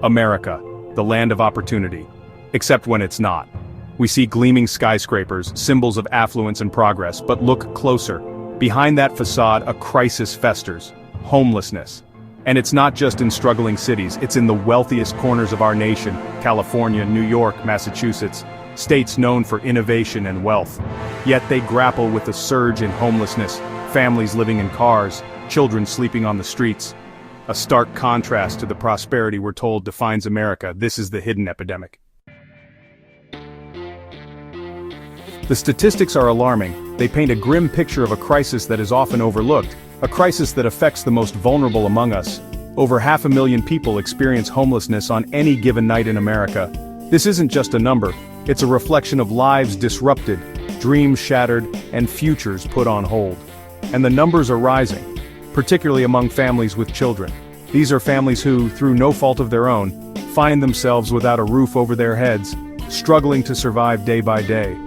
America, the land of opportunity. Except when it's not. We see gleaming skyscrapers, symbols of affluence and progress, but look closer. Behind that facade, a crisis festers: homelessness. And it's not just in struggling cities, it's in the wealthiest corners of our nation: California, New York, Massachusetts, states known for innovation and wealth. Yet they grapple with a surge in homelessness, families living in cars, children sleeping on the streets. A stark contrast to the prosperity we're told defines America. This is the hidden epidemic. The statistics are alarming. They paint a grim picture of a crisis that is often overlooked, a crisis that affects the most vulnerable among us. Over 500,000 people experience homelessness on any given night in America. This isn't just a number, it's a reflection of lives disrupted, dreams shattered, and futures put on hold. And the numbers are rising, particularly among families with children. These are families who, through no fault of their own, find themselves without a roof over their heads, struggling to survive day by day.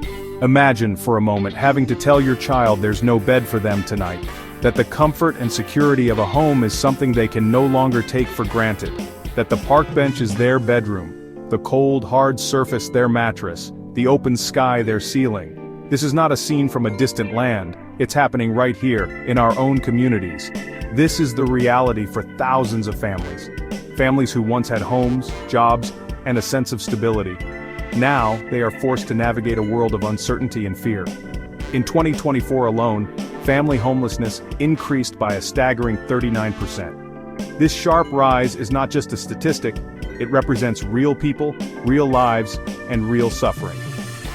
Imagine, for a moment, having to tell your child there's no bed for them tonight, that the comfort and security of a home is something they can no longer take for granted, that the park bench is their bedroom, the cold, hard surface their mattress, the open sky their ceiling. This is not a scene from a distant land, it's happening right here, in our own communities. This is the reality for thousands of families. Families who once had homes, jobs, and a sense of stability. Now, they are forced to navigate a world of uncertainty and fear. In 2024 alone, family homelessness increased by a staggering 39%. This sharp rise is not just a statistic, it represents real people, real lives, and real suffering.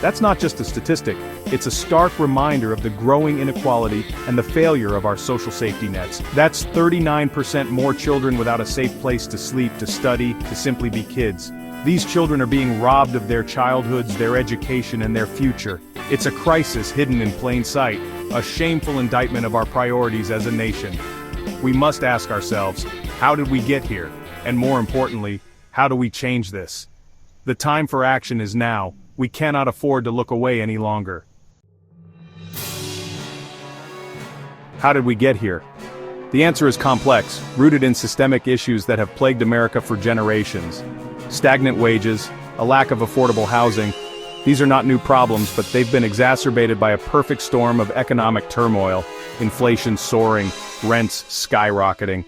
That's not just a statistic, it's a stark reminder of the growing inequality and the failure of our social safety nets. That's 39% more children without a safe place to sleep, to study, to simply be kids. These children are being robbed of their childhoods, their education, and their future. It's a crisis hidden in plain sight, a shameful indictment of our priorities as a nation. We must ask ourselves, how did we get here? And more importantly, how do we change this? The time for action is now. We cannot afford to look away any longer. How did we get here? The answer is complex, rooted in systemic issues that have plagued America for generations. Stagnant wages, a lack of affordable housing. These are not new problems, but they've been exacerbated by a perfect storm of economic turmoil, inflation soaring, rents skyrocketing.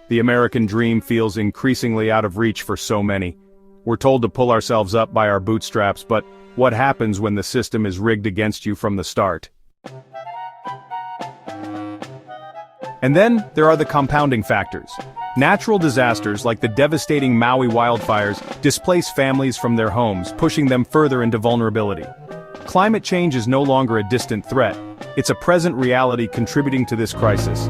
The American dream feels increasingly out of reach for so many. We're told to pull ourselves up by our bootstraps, but what happens when the system is rigged against you from the start? And then, there are the compounding factors. Natural disasters like the devastating Maui wildfires displace families from their homes, pushing them further into vulnerability. Climate change is no longer a distant threat, it's a present reality contributing to this crisis.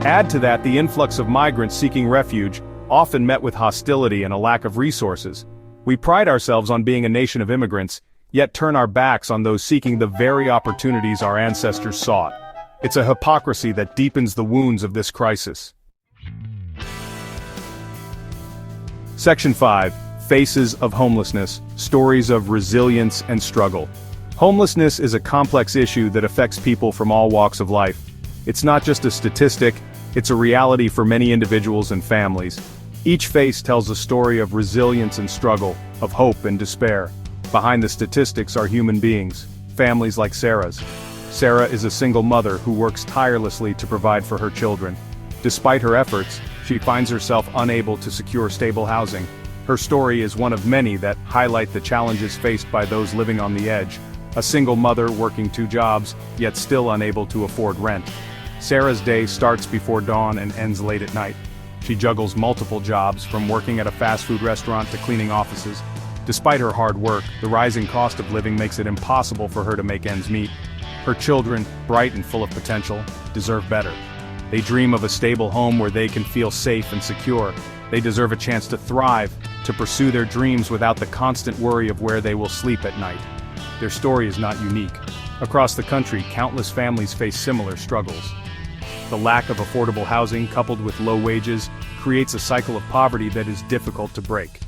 Add to that the influx of migrants seeking refuge, often met with hostility and a lack of resources. We pride ourselves on being a nation of immigrants, yet turn our backs on those seeking the very opportunities our ancestors sought. It's a hypocrisy that deepens the wounds of this crisis. Section 5. Faces of Homelessness, Stories of Resilience and Struggle. Homelessness is a complex issue that affects people from all walks of life. It's not just a statistic, it's a reality for many individuals and families. Each face tells a story of resilience and struggle, of hope and despair. Behind the statistics are human beings, families like Sarah's. Sarah is a single mother who works tirelessly to provide for her children. Despite her efforts, she finds herself unable to secure stable housing. Her story is one of many that highlight the challenges faced by those living on the edge. A single mother working 2 jobs, yet still unable to afford rent. Sarah's day starts before dawn and ends late at night. She juggles multiple jobs, from working at a fast food restaurant to cleaning offices. Despite her hard work, the rising cost of living makes it impossible for her to make ends meet. Her children, bright and full of potential, deserve better. They dream of a stable home where they can feel safe and secure. They deserve a chance to thrive, to pursue their dreams without the constant worry of where they will sleep at night. Their story is not unique. Across the country, countless families face similar struggles. The lack of affordable housing, coupled with low wages, creates a cycle of poverty that is difficult to break.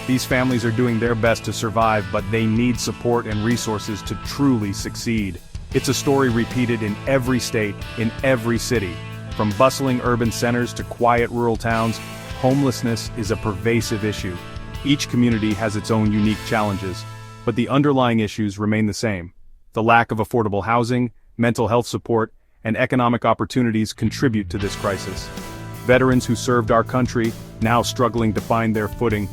These families are doing their best to survive, but they need support and resources to truly succeed. It's a story repeated in every state, in every city. From bustling urban centers to quiet rural towns, homelessness is a pervasive issue. Each community has its own unique challenges, but the underlying issues remain the same. The lack of affordable housing, mental health support, and economic opportunities contribute to this crisis. Veterans who served our country, now struggling to find their footing.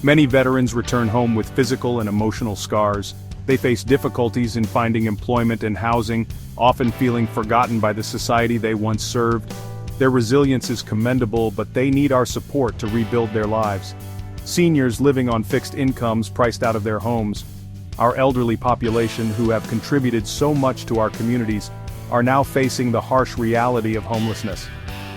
Many veterans return home with physical and emotional scars. They face difficulties in finding employment and housing, often feeling forgotten by the society they once served. Their resilience is commendable, but they need our support to rebuild their lives. Seniors living on fixed incomes priced out of their homes. Our elderly population who have contributed so much to our communities are now facing the harsh reality of homelessness.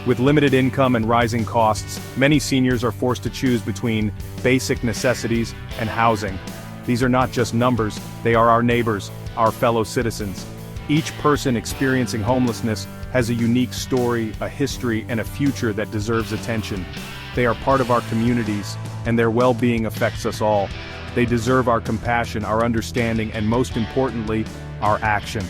With limited income and rising costs, many seniors are forced to choose between basic necessities and housing. These are not just numbers, they are our neighbors, our fellow citizens. Each person experiencing homelessness has a unique story, a history, and a future that deserves attention. They are part of our communities, and their well-being affects us all. They deserve our compassion, our understanding, and most importantly, our action.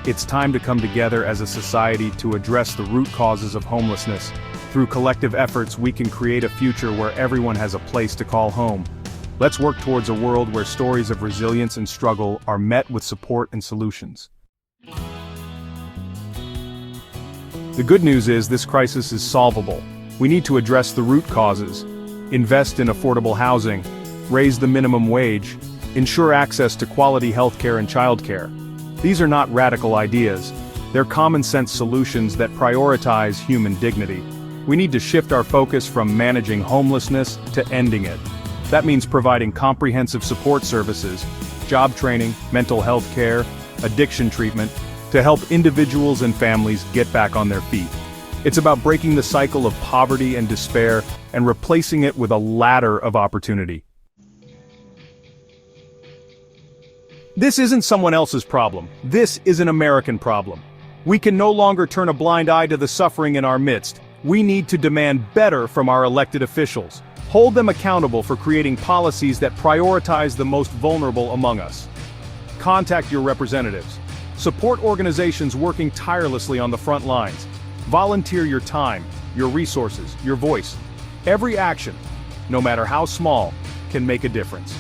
It's time to come together as a society to address the root causes of homelessness. Through collective efforts, we can create a future where everyone has a place to call home. Let's work towards a world where stories of resilience and struggle are met with support and solutions. The good news is this crisis is solvable. We need to address the root causes, invest in affordable housing, raise the minimum wage, ensure access to quality healthcare and childcare. These are not radical ideas. They're common-sense solutions that prioritize human dignity. We need to shift our focus from managing homelessness to ending it. That means providing comprehensive support services, job training, mental health care, addiction treatment, to help individuals and families get back on their feet. It's about breaking the cycle of poverty and despair and replacing it with a ladder of opportunity. This isn't someone else's problem. This is an American problem. We can no longer turn a blind eye to the suffering in our midst. We need to demand better from our elected officials. Hold them accountable for creating policies that prioritize the most vulnerable among us. Contact your representatives. Support organizations working tirelessly on the front lines. Volunteer your time, your resources, your voice. Every action, no matter how small, can make a difference.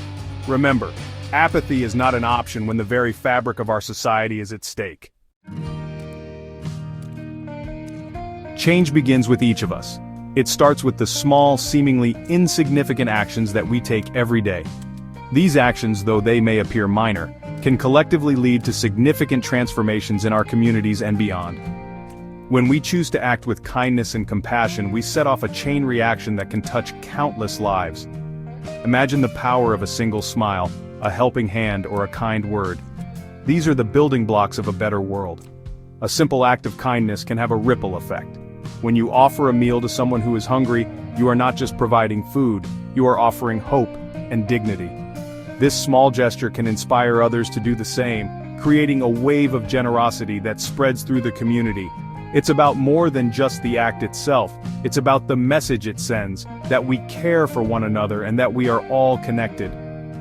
Remember, apathy is not an option when the very fabric of our society is at stake. Change begins with each of us. It starts with the small, seemingly insignificant actions that we take every day. These actions, though they may appear minor, can collectively lead to significant transformations in our communities and beyond. When we choose to act with kindness and compassion, we set off a chain reaction that can touch countless lives. Imagine the power of a single smile, a helping hand, or a kind word. These are the building blocks of a better world. A simple act of kindness can have a ripple effect. When you offer a meal to someone who is hungry, you are not just providing food, you are offering hope and dignity. This small gesture can inspire others to do the same, creating a wave of generosity that spreads through the community. It's about more than just the act itself. It's about the message it sends, that we care for one another and that we are all connected.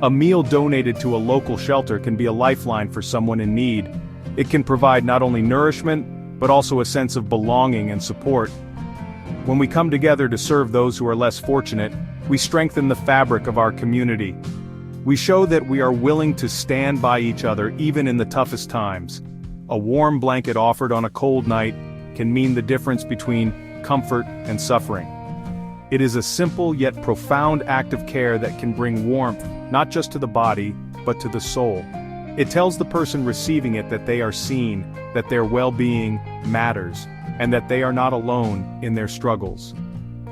A meal donated to a local shelter can be a lifeline for someone in need. It can provide not only nourishment, but also a sense of belonging and support. When we come together to serve those who are less fortunate, we strengthen the fabric of our community. We show that we are willing to stand by each other even in the toughest times. A warm blanket offered on a cold night can mean the difference between comfort and suffering. It is a simple yet profound act of care that can bring warmth, not just to the body, but to the soul. It tells the person receiving it that they are seen, that their well-being matters, and that they are not alone in their struggles.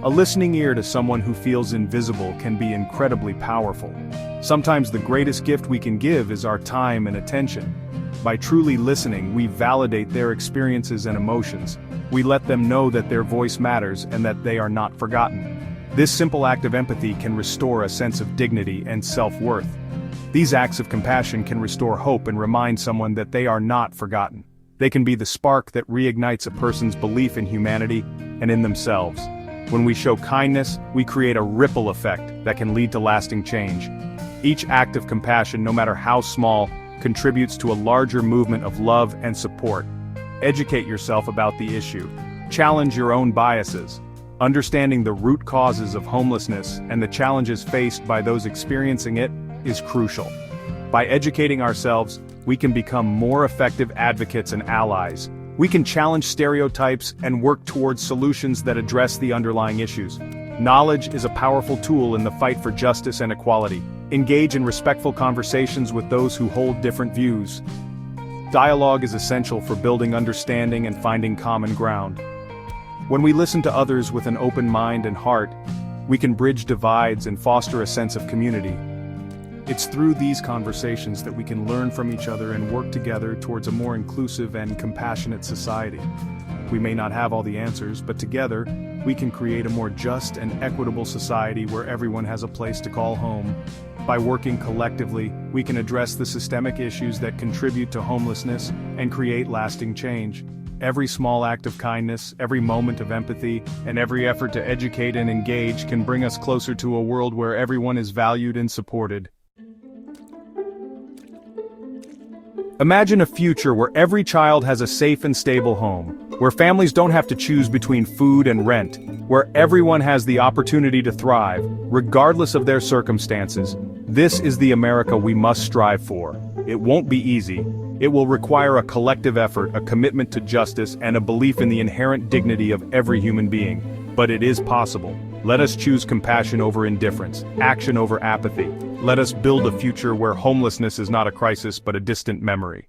A listening ear to someone who feels invisible can be incredibly powerful. Sometimes the greatest gift we can give is our time and attention. By truly listening, we validate their experiences and emotions. We let them know that their voice matters and that they are not forgotten. This simple act of empathy can restore a sense of dignity and self-worth. These acts of compassion can restore hope and remind someone that they are not forgotten. They can be the spark that reignites a person's belief in humanity and in themselves. When we show kindness, we create a ripple effect that can lead to lasting change. Each act of compassion, no matter how small, contributes to a larger movement of love and support. Educate yourself about the issue. Challenge your own biases. Understanding the root causes of homelessness and the challenges faced by those experiencing it is crucial. By educating ourselves, we can become more effective advocates and allies. We can challenge stereotypes and work towards solutions that address the underlying issues. Knowledge is a powerful tool in the fight for justice and equality. Engage in respectful conversations with those who hold different views. Dialogue is essential for building understanding and finding common ground. When we listen to others with an open mind and heart, we can bridge divides and foster a sense of community. It's through these conversations that we can learn from each other and work together towards a more inclusive and compassionate society. We may not have all the answers, but together, we can create a more just and equitable society where everyone has a place to call home. By working collectively, we can address the systemic issues that contribute to homelessness and create lasting change. Every small act of kindness, every moment of empathy, and every effort to educate and engage can bring us closer to a world where everyone is valued and supported. Imagine a future where every child has a safe and stable home, where families don't have to choose between food and rent, where everyone has the opportunity to thrive, regardless of their circumstances. This is the America we must strive for. It won't be easy. It will require a collective effort, a commitment to justice, and a belief in the inherent dignity of every human being. But it is possible. Let us choose compassion over indifference, action over apathy. Let us build a future where homelessness is not a crisis but a distant memory.